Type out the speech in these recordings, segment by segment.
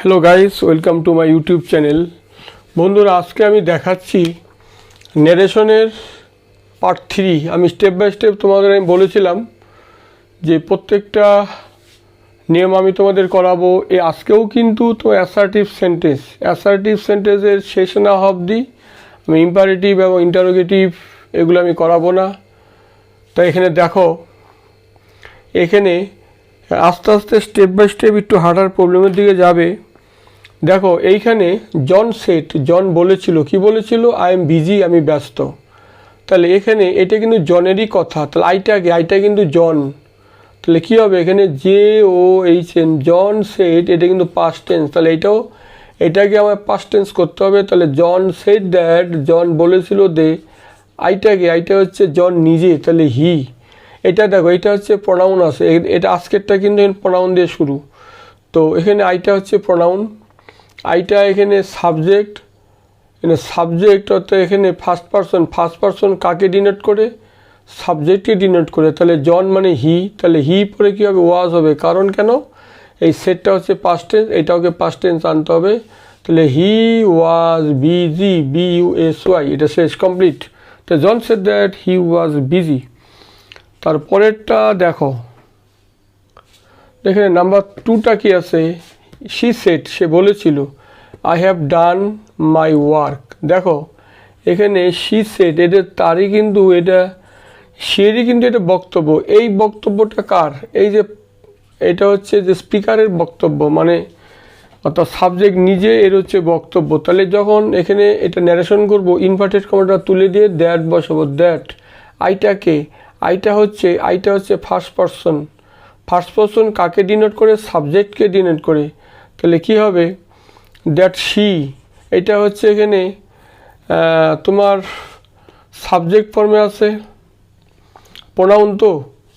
Hello guys, welcome to my YouTube channel. বন্ধুরা, আজকে আমি দেখাচ্ছি ন্যারেশনের পার্ট 3। আমি স্টেপ বাই স্টেপ তোমাদের আমি বলেছিলাম যে প্রত্যেকটা নিয়ম আমি তোমাদের করাবো। আজকেও কিন্তু তো অ্যাসার্টিভ সেন্টেন্সের শেষ না অবধি আমি ইম্পারেটিভ এবং ইন্টারোগেটিভ এগুলো আমি করাবো না। তাই এখানে দেখো, এখানে আস্তে আস্তে স্টেপ বাই স্টেপ একটু হার্ডার প্রবলেমের দিকে যাবে। দেখো, এইখানে জন বলেছিল, কি বলেছিল? আই এম বিজি, আমি ব্যস্ত। তাহলে এখানে এটা কিন্তু জনেরই কথা। তাহলে আইটা কিন্তু জন। তাহলে কি হবে? এখানে জে ও এইচ এন, জন সেড, এটা কিন্তু পাস্ট টেন্স। তাহলে এটাকে আমার পাস্ট টেন্স করতে হবে। তাহলে জন সেড দ্যাট, জন বলেছিল দে। আইটা হচ্ছে জন নিজে, তাহলে হি। এটা দেখো, এটা হচ্ছে প্রোনাউন আছে। এটা আজকেরটা কিন্তু প্রোনাউন দিয়ে শুরু। তো এখানে আইটা হচ্ছে প্রোনাউন। আইটা এখানে সাবজেক্ট, অর্থাৎ এখানে ফার্স্ট পারসন কাকে ডিনোট করে? সাবজেক্টকে ডিনোট করে। তাহলে জন মানে হি, তাহলে হি পরে কী হবে? ওয়াজ হবে। কারণ কেন? এই সেটটা হচ্ছে পাস্ট টেন্স, এটাকে পাস্ট টেন্স আনতে হবে। তাহলে হি ওয়াজ বিজি, BUSY, এটা শেষ, কমপ্লিট। তো John said that he was busy. তারপরেরটা দেখো, এখানে নাম্বার 2টা কি আছে? শি সেড, সে বলেছিল, I have done my work. দেখো, এখানে শি সেড, এটা তারই কিন্তু, সেরই কিন্তু এটা বক্তব্য। এই বক্তব্যটা কার? এটা হচ্ছে যে স্পিকারের বক্তব্য, মানে অর্থাৎ সাবজেক্ট নিজে এর হচ্ছে বক্তব্য। তাহলে যখন এখানে এটা ন্যারেশন করবো, ইনভার্টেড কমাটা তুলে দিয়ে দ্যাট বসাবো। দ্যাট আইটা হচ্ছে ফার্স্ট পারসন কাকে ডিনোট করে? সাবজেক্টকে ডিনোট করে। তাহলে কি হবে? দ্যাট শি, এটা হচ্ছে এখানে তোমার সাবজেক্ট ফর্মে আছে, প্রোনাউন। তো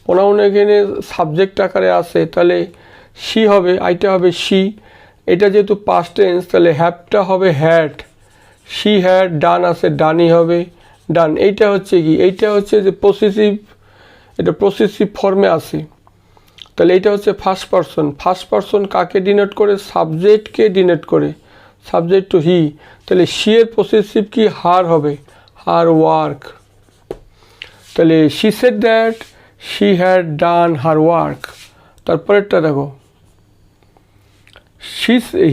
প্রোনাউন এখানে সাবজেক্ট আকারে আছে, তাহলে শি হবে, আইটা হবে শি। এটা যেহেতু পাস্ট টেন্স, তাহলে হ্যাভটা হবে হ্যাড। শি হ্যাড ডান আছে, ডানই হবে ডান। এইটা হচ্ছে কি? এইটা হচ্ছে যে পসেসিভ, এটা পসেসিভ ফর্মে আছে। তাহলে এটা হচ্ছে ফার্স্ট পারসন কাকে ডিনোট করে? সাবজেক্টকে ডিনোট করে, সাবজেক্ট টু হি। তাহলে শি এর পসেসিভ কি? হার হবে, হার ওয়ার্ক। তাহলে she said that she had done her work. তারপরেরটা দেখো,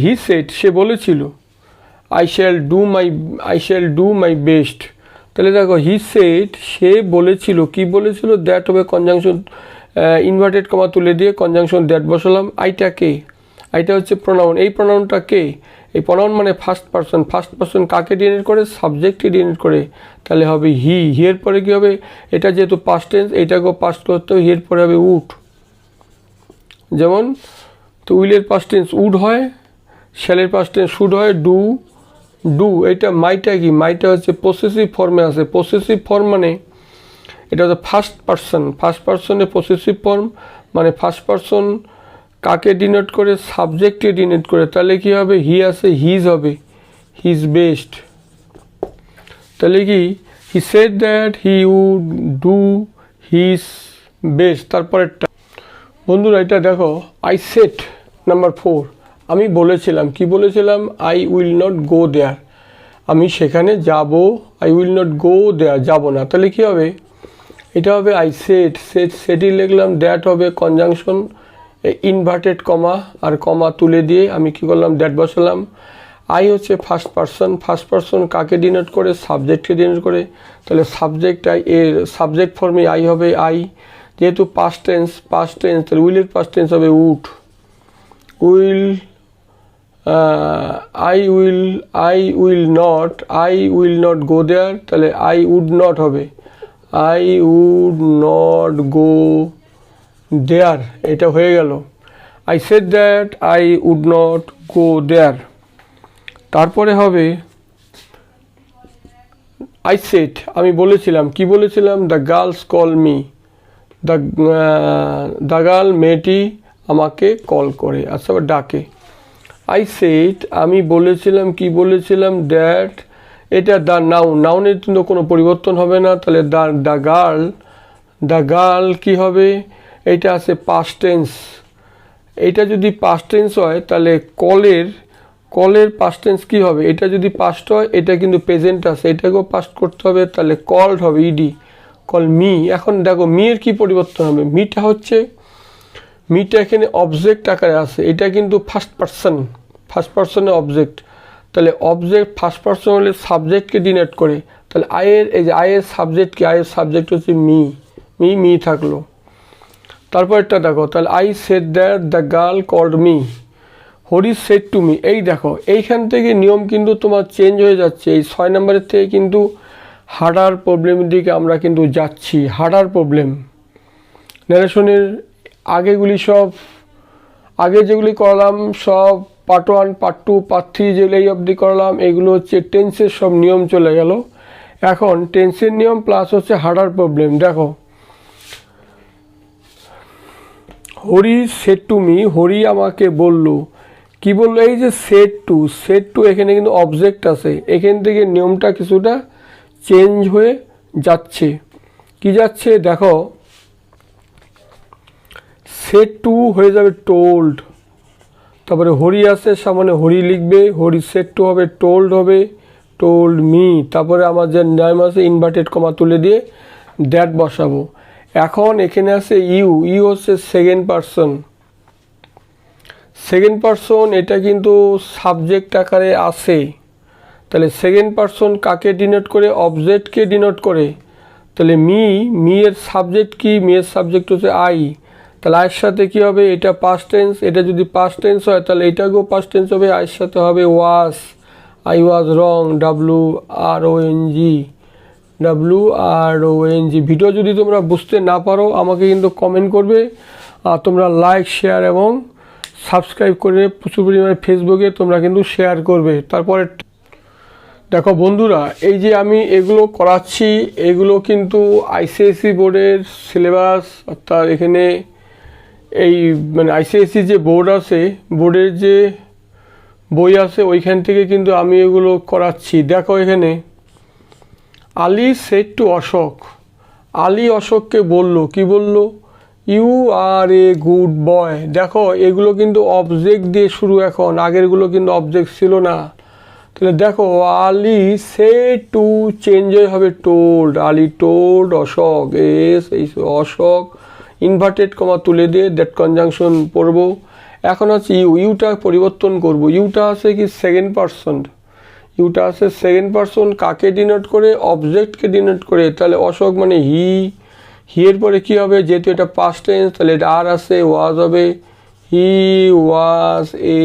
হি সেড, সে বলেছিল, I shall do my best. তাহলে দেখো, হি সেড, সে বলেছিল, কি বলেছিল? দ্যাট হবে কনজাংশন, ইনভার্টেড কমা তুলে দিয়ে কনজাংশন দ্যাট বসালাম। আইটা হচ্ছে প্রোনাউন। এই প্রোনাউনটা কে? এই প্রোনাউন মানে ফার্স্ট পারসন কাকে ডিনোট করে? সাবজেক্টকে ডিনোট করে। তাহলে হবে হি। এর পরে কী হবে? এটা যেহেতু পাস্ট টেন্স, এইটাকেও পাস্ট করতে হবে। এর পরে হবে উড। যেমন তো উইলের পাস্ট টেন্স উড হয়, শ্যালের পাস্ট টেন্স শুড হয়, ডু। এটা মাইটা হচ্ছে পসেসিভ ফর্মে আছে। পসেসিভ ফর্ম মানে এটা হচ্ছে ফার্স্ট পারসনের পসেসিভ ফর্ম, মানে ফার্স্ট পারসন কাকে ডিনোট করে? সাবজেক্টকে ডিনোট করে। তাহলে কি হবে? হি আছে, হিজ হবে, হিজ বেস্ট। তাহলে কি? He said that he would do his best. তারপরেরটা বন্ধুরা, এটা দেখো, আই সেড নাম্বার 4, আমি বলেছিলাম, কি বলেছিলাম? আই উইল নট গো দেয়ার, আমি সেখানে যাব। আই উইল নট গো দেয়ার, যাব না। তাহলে কি হবে? এটা হবে আই সেডই লিখলাম। দ্যাট হবে কনজাংশন, ইনভার্টেড কমা আর কমা তুলে দিয়ে আমি কি করলাম? দ্যাট বসালাম। আই হচ্ছে ফার্স্ট পারসন কাকে ডিনোট করে? সাবজেক্টকে ডিনোট করে। তাহলে সাবজেক্ট ফর্মে আই হবে আই। যেহেতু পাস্ট টেন্স, তাহলে উইলের পাস্ট টেন্স হবে would. I will not go there, তাহলে আই উড নট হবে, I would not go there. এটা হয়ে গেল। I said that I would not go there. তারপরে হবে আই সেড, আমি বলেছিলাম, কি বলেছিলাম? The girls call me, the girl, মেয়েটি আমাকে কল করে, আচ্ছা ডাকে। আই সেড, আমি বলেছিলাম, কি বলেছিলাম? দ্যাট, এটা দ্য নাউনের কিন্তু কোনো পরিবর্তন হবে না। তাহলে দ্য গার্ল কি হবে? এটা আছে পাস্ট টেন্স, এটা যদি পাস্ট টেন্স হয় তাহলে কলের পাস্ট টেন্স কী হবে, এটা যদি পাস্ট হয় এটা কিন্তু প্রেজেন্ট আছে, এটাকেও পাস্ট করতে হবে, তাহলে কল্ড হবে ইডি, কল মি। এখন দেখো মি এর কী পরিবর্তন হবে, মিটা এখানে অবজেক্ট আকারে আছে, এটা কিন্তু ফার্স্ট পার্সনের অবজেক্ট, তাহলে অবজেক্ট ফার্স্ট পার্সন হলে সাবজেক্টকে ডিনোট করে, তাহলে আয়ের সাবজেক্ট কি, আয়ের সাবজেক্ট হচ্ছে মি থাকলো। তারপরটা দেখো, তাহলে I said that the girl called me, Hari said to me. এই দেখো এইখান থেকে নিয়ম কিন্তু তোমার চেঞ্জ হয়ে যাচ্ছে, এই 6 নম্বরের থেকে কিন্তু হার্ডার প্রবলেমের দিকে আমরা কিন্তু যাচ্ছি। হার্ডার প্রবলেম ন্যারেশনের আগে যেগুলি করলাম সব পার্ট 1 পার্ট 2 পার্ট 3 যেগুলো এই অবধি করলাম এগুলো হচ্ছে টেন্সের সব নিয়ম চলে গেল। এখন টেন্সের নিয়ম প্লাস হচ্ছে হার্ডার প্রবলেম। দেখো Hari said to me, Hari আমাকে বলল, কি বললো, এই যে সেড টু এখানে কিন্তু অবজেক্ট আছে, এখান থেকে নিয়মটা কিছুটা চেঞ্জ হয়ে যাচ্ছে। কি যাচ্ছে দেখো, সেড টু হয়ে যাবে টোল্ড, তারপরে হরি আছে সামনে হরি লিখবে, হরি সেড টু হবে টোল্ড মি, তারপরে আমার যে নাম আছে ইনভার্টেড কমা তুলে দিয়ে দ্যাট বসাবো। এখন এখানে আছে ইউ হচ্ছে সেকেন্ড পারসন, এটা কিন্তু সাবজেক্ট আকারে আছে, তাহলে সেকেন্ড পারসন কাকে ডিনোট করে, অবজেক্টকে ডিনোট করে, তাহলে মি এর সাবজেক্ট কি, মি এর সাবজেক্ট হচ্ছে আই, তাহলে আয়ের সাথে কি হবে, এটা পাস্ট টেন্স, এটা যদি পাস্ট টেন্স হয় তাহলে এটাকেও পাস্ট টেন্স হবে, আয়ের সাথে হবে was, I was wrong, WRONG। Video যদি তোমরা বুঝতে না পারো আমাকে কিন্তু কমেন্ট করবে, আর তোমরা লাইক শেয়ার এবং সাবস্ক্রাইব করে প্রচুর পরিমাণে ফেসবুকে তোমরা কিন্তু শেয়ার করবে। তারপরে দেখো বন্ধুরা, এই যে আমি এগুলো করাচ্ছি এগুলো কিন্তু ICSE বোর্ডের সিলেবাস, অর্থাৎ এখানে এই মানে ICSE যে বোর্ড আছে, বোর্ডের যে বই আছে ওইখান থেকে কিন্তু আমি এগুলো করাচ্ছি। দেখো এখানে আলী সেড টু অশোক, আলী অশোককে বলল, কি বলল, ইউ আর এ গুড বয়। দেখো এগুলো কিন্তু অবজেক্ট দিয়ে শুরু, এখন আগেরগুলো কিন্তু অবজেক্ট ছিল না, তাহলে দেখো আলী সেড টু চেঞ্জ হবে টোল্ড, আলী টোল্ড অশোক, এই অশোক ইনভার্টেড কমা তুলে দিয়ে দ্যাট কনজাংশন পড়বো। এখন হচ্ছে ইউটা পরিবর্তন করব, ইউটা আছে কি সেকেন্ড পারসন, কাকে ডিনোট করে, অবজেক্টকে ডিনোট করে, তাহলে অশোক মানে হি এর পরে কি হবে, যেহেতু এটা পাস্ট টেন্স তাহলে এটা আর আছে, ওয়াজ হবে, হি ওয়াজ এ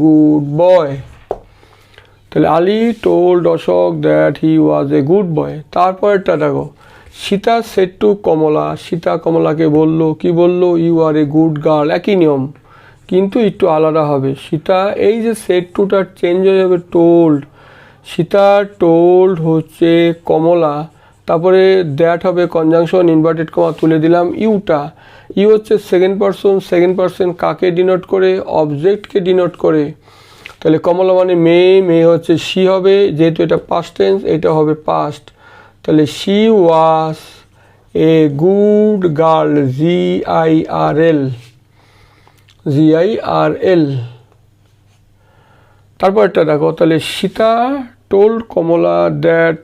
গুড বয়, তাহলে Ali told Ashok that he was a good boy. তারপরেরটা দেখো, সীতা সেড টু কমলা, সীতা কমলাকে বলল, কি বলল, you are a good girl, একই নিয়ম কিন্তু একটু আলাদা হবে। সীতা, এই যে সেড টুটা চেঞ্জ হয়ে যাবে টোল্ড, সীতা টোল্ড হচ্ছে কমলা, তারপরে দ্যাট হবে কনজাংশন ইনভার্টেড কমা তুলে দিলাম, ইউ হচ্ছে সেকেন্ড পারসন কাকে ডিনোট করে, অবজেক্টকে ডিনোট করে, তাহলে কমলা মানে মেয়ে হচ্ছে শি হবে, যেহেতু এটা পাস্ট টেন্স এটা হবে পাস্ট, তাহলে she was a good girl, GIRL। তারপর একটা দেখো, তাহলে Sita told Kamala that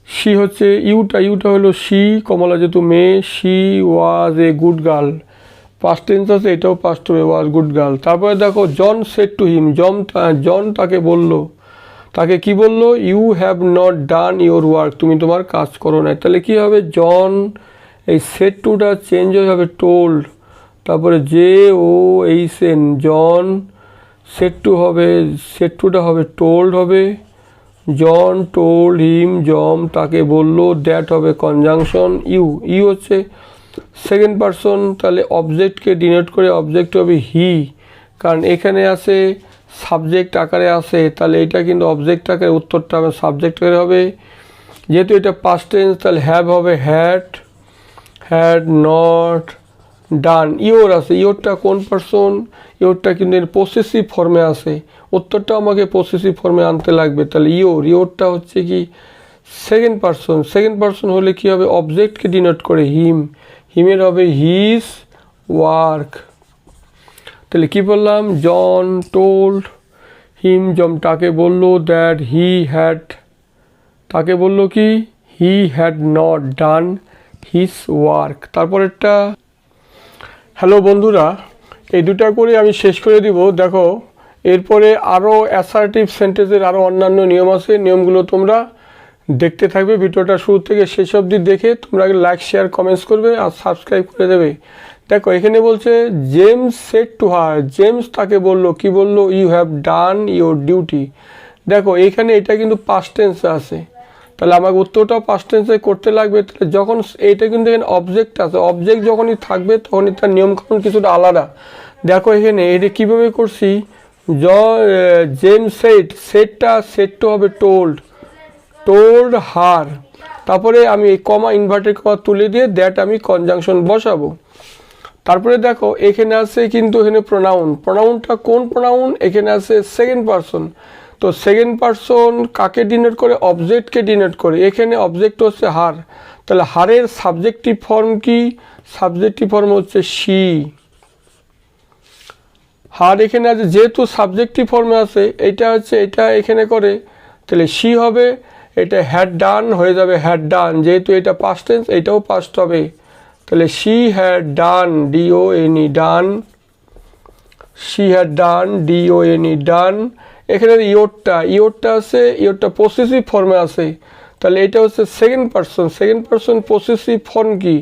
she হচ্ছে ইউটা হলো শি, কমলা যেহেতু মেয়ে, she was a good girl, past tense আছে এটাও পাস্ট হবে, ওয়াজ গুড গার্ল। তারপরে দেখো জন সেড টু হিম, জন তাকে বলল, তাকে কি বলল, you have not done your work, তুমি তোমার কাজ করো না, তাহলে কি হবে, জন এই সেড টুটা চেঞ্জ হয়ে যাবে টোল্ড, তারপরে JOHN জন, সেড টুটা হবে টোল্ড হবে, জন টোল্ড হিম, জম তাকে বলল, দ্যাট হবে কনজাংশন, ইউ হচ্ছে সেকেন্ড পারসন, তাহলে অবজেক্টকে ডিনোট করে, অবজেক্ট হবে হি, কারণ এখানে আছে সাবজেক্ট আকারে আছে, তাহলে এটা কিন্তু অবজেক্ট আকারে, উত্তরটা হবে সাবজেক্ট আকারে হবে, যেহেতু এটা পাস্ট টেন্স তাহলে হ্যাভ হবে হ্যাড নট ডান। ইওর আছে, ইওরটা কোন পারসন, ইওরটা কিন্তু এর পসেসিভ ফর্মে আছে, উত্তরটা আমাকে পসেসিভ ফর্মে আনতে লাগবে, তাহলে ইওরটা হচ্ছে কি সেকেন্ড পারসন হলে কি হবে, অবজেক্টকে ডিনোট করে হিমের হবে হিজ ওয়ার্ক। তাহলে কী বললাম, জন টোল্ড হিম, তাকে বলল দ্যাট হি হ্যাড, তাকে বলল কি, he had not done his work. তারপরেরটা, হ্যালো বন্ধুরা, এই দুটা করে আমি শেষ করে দিব। দেখো এরপরে আরও অ্যাসার্টিভ সেন্টেন্সের আরও অন্যান্য নিয়ম আছে, নিয়মগুলো তোমরা দেখতে থাকবে। ভিডিওটা শুরু থেকে শেষ অবধি দেখে তোমরা লাইক শেয়ার কমেন্টস করবে আর সাবস্ক্রাইব করে দেবে। দেখো এখানে বলছে James said to her, James তাকে বলল, কি বলল, you have done your duty. দেখো এখানে এটা কিন্তু পাস্ট টেন্সে আছে, তাহলে আমাকে উত্তরটাও পাস্ট টেন্সে করতে লাগবে। তাহলে যখন এইটা কিন্তু এখানে অবজেক্ট আছে, অবজেক্ট যখনই থাকবে তখনই তার নিয়মকানুন কিছুটা আলাদা। দেখো এখানে এটা কীভাবে করছি, জেমস সেড, সেটটা হবে টোল্ড, টোল্ড হার, তারপরে আমি এই কমা ইনভার্টেড কমা তুলে দিয়ে দ্যাট আমি কনজাংশন বসাবো। তারপরে দেখো এখানে আছে কিন্তু এখানে প্রোনাউন, প্রোনাউনটা কোন প্রোনাউন, এখানে আছে সেকেন্ড পারসন। তো সেকেন্ড পারসন কাকে ডিনোট করে, অবজেক্টকে ডিনোট করে। এখানে অবজেক্ট হচ্ছে হার, তাহলে হারের সাবজেক্টিভ ফর্ম কি, সাবজেক্টিভ ফর্ম হচ্ছে শি। হার এখানে আছে, যেহেতু সাবজেক্টিভ ফর্মে আছে, এইটা হচ্ছে এটা এখানে করে, তাহলে শি হবে। এটা হ্যাড ডান হয়ে যাবে হ্যাড ডান, যেহেতু এটা পাস্ট টেন্স, এটাও পাস্ট হবে। তাহলে she had done, D O N E done, she had done, D O N E done. এখানে ইয়োরটা আছে, ইয়োরটা পসেসিভ ফর্মে আছে, তাহলে এটা হচ্ছে second person, second person possessive form কি,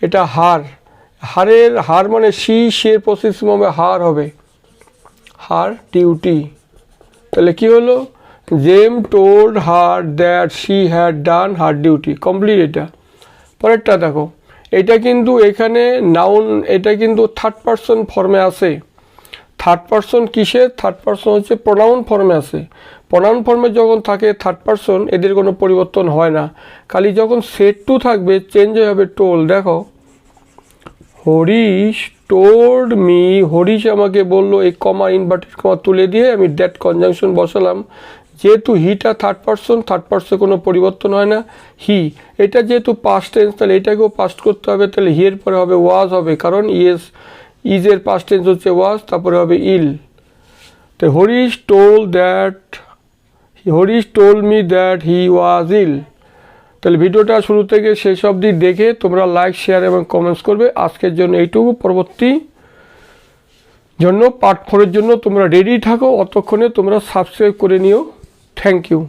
এটা হার। হার মানে শি, এর পসেসিভ হবে হার হবে, হার ডিউটি। তাহলে কি হলো, James told her that she had done her duty, complete. এটা পরেরটা দেখো, এটা কিন্তু এখানে নাউন, এটা কিন্তু থার্ড পারসন ফর্মে আছে। থার্ড পারসন কিসে, থার্ড পারসন হচ্ছে প্রোনাউন ফর্মে আছে। প্রোনাউন ফর্মে যখন থাকে থার্ড পারসন, এদের কোনো পরিবর্তন হয় না, খালি যখন সেড টু থাকবে চেঞ্জ হয়ে যাবে টোল। দেখো হরিশ টোল্ড মি, হরিশ আমাকে বললো, এই কমা ইনভার্টেড কমা তুলে দিয়ে আমি দ্যাট কনজাংশন বসালাম। যেহেতু হিটা থার্ড পারসন কোনো পরিবর্তন হয় না। হি এটা যেহেতু পাস্ট টেন্স, তাহলে এটাকেও পাস্ট করতে হবে, তাহলে হি এর পরে হবে ওয়াজ হবে, কারণ ইজের পাস্ট টেন্স হচ্ছে ওয়াজ, তারপরে হবে ইল। তো Harish told me that he was ill. তাহলে ভিডিওটা শুরু থেকে শেষ অবধি দেখে তোমরা লাইক শেয়ার এবং কমেন্টস করবে। আজকের জন্য এইটুকু, পরবর্তী জন্য পার্ট 4 এর জন্য তোমরা রেডি থাকো, অতক্ষণে তোমরা সাবস্ক্রাইব করে নিও। Thank you.